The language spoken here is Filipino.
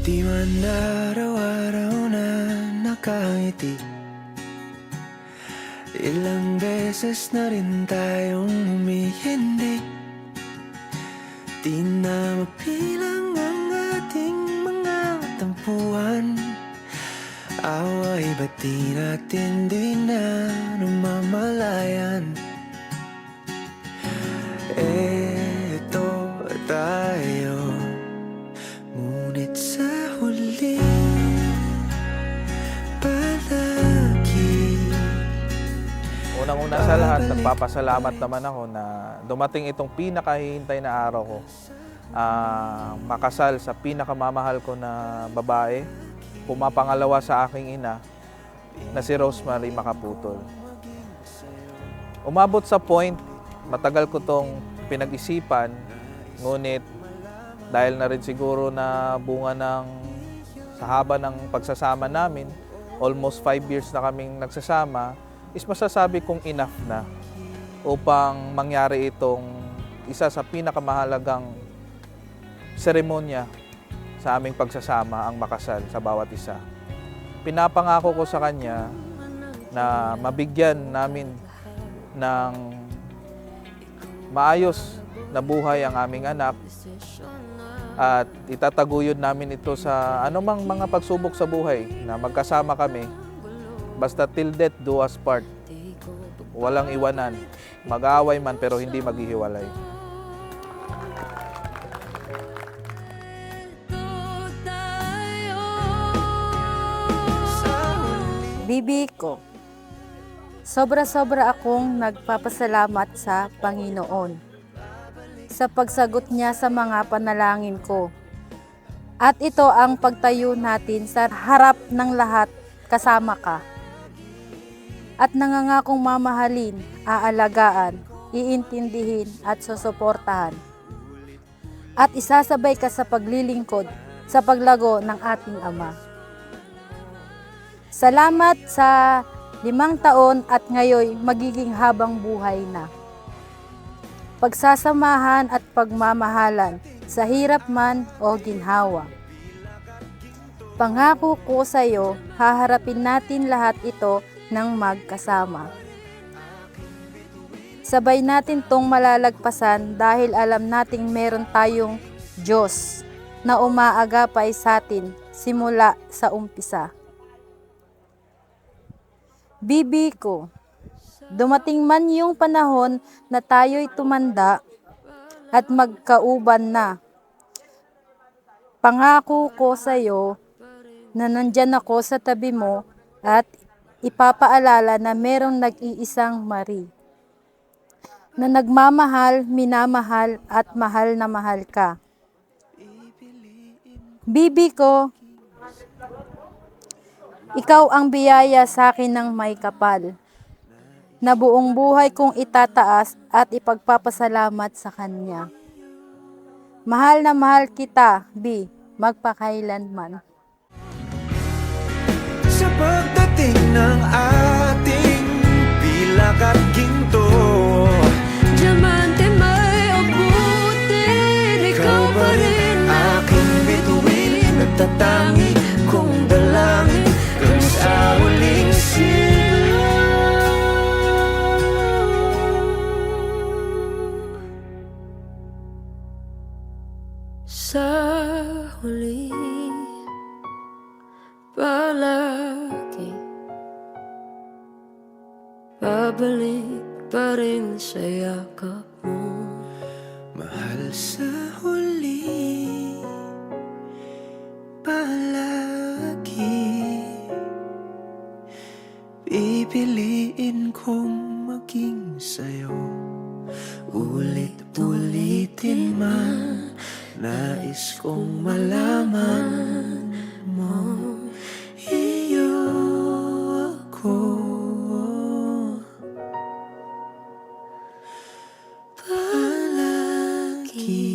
Di man araw-araw na nakangiti, ilang beses na rin tayong humihindi. Di na mapilang ang ating mga tampuhan. Away ba't di natin di na namamalayan? Eto tayo, ngunit sa huli palagi. Unang-una sa lahat, nagpapasalamat naman ako na dumating itong pinakahihintay na araw ko. Makasal sa pinakamamahal ko na babae, pumapangalawa sa aking ina na si Rosemary Macaputol. Umabot sa point, matagal ko tong pinag-isipan, ngunit dahil na rin siguro na bunga sa haba ng pagsasama namin, almost 5 years na kaming nagsasama, is masasabi kong enough na upang mangyari itong isa sa pinakamahalagang seremonya sa aming pagsasama, ang makasal sa bawat isa. Pinapangako ko sa kanya na mabigyan namin ng maayos na buhay ang aming anak at itataguyod namin ito sa anumang mga pagsubok sa buhay na magkasama kami. Basta till death do us part. Walang iwanan. Mag-aaway man pero hindi maghihiwalay. Bibi ko, sobra-sobra akong nagpapasalamat sa Panginoon sa pagsagot niya sa mga panalangin ko. At ito ang pagtayo natin sa harap ng lahat kasama ka. At nangangakong mamahalin, aalagaan, iintindihin at susuportahan. At isasabay ka sa paglilingkod sa paglago ng ating Ama. Salamat sa 5 taon at ngayoy magiging habang buhay na. Pagsasamahan at pagmamahalan sa hirap man o ginhawa. Pangako ko sa iyo, haharapin natin lahat ito ng magkasama. Sabay natin tong malalagpasan dahil alam nating meron tayong Diyos na umaagapay sa atin simula sa umpisa. Bibi ko, dumating man yung panahon na tayo'y tumanda at magkauban na. Pangako ko sa iyo na nandyan ako sa tabi mo at ipapaalala na merong nag-iisang Mari na nagmamahal, minamahal at mahal na mahal ka. Bibi ko, ikaw ang biyaya sa akin ng may kapal, na buong buhay kong itataas at ipagpapasalamat sa Kanya. Mahal na mahal kita, Bi, magpakailanman. Sa pagdating ng ating pilak at ginto, Diamante may abutin, ikaw pa rin aking bituin, nagtatangi kong dalangin kung sa huling sigaw. sa huli palagi babalik pa rin sa yakap mo. Mahal sa huli palagi, pipiliin kong maging sa'yo. Ulit-ulitin man, nais kong malaman mo, iyo ako. Palagi.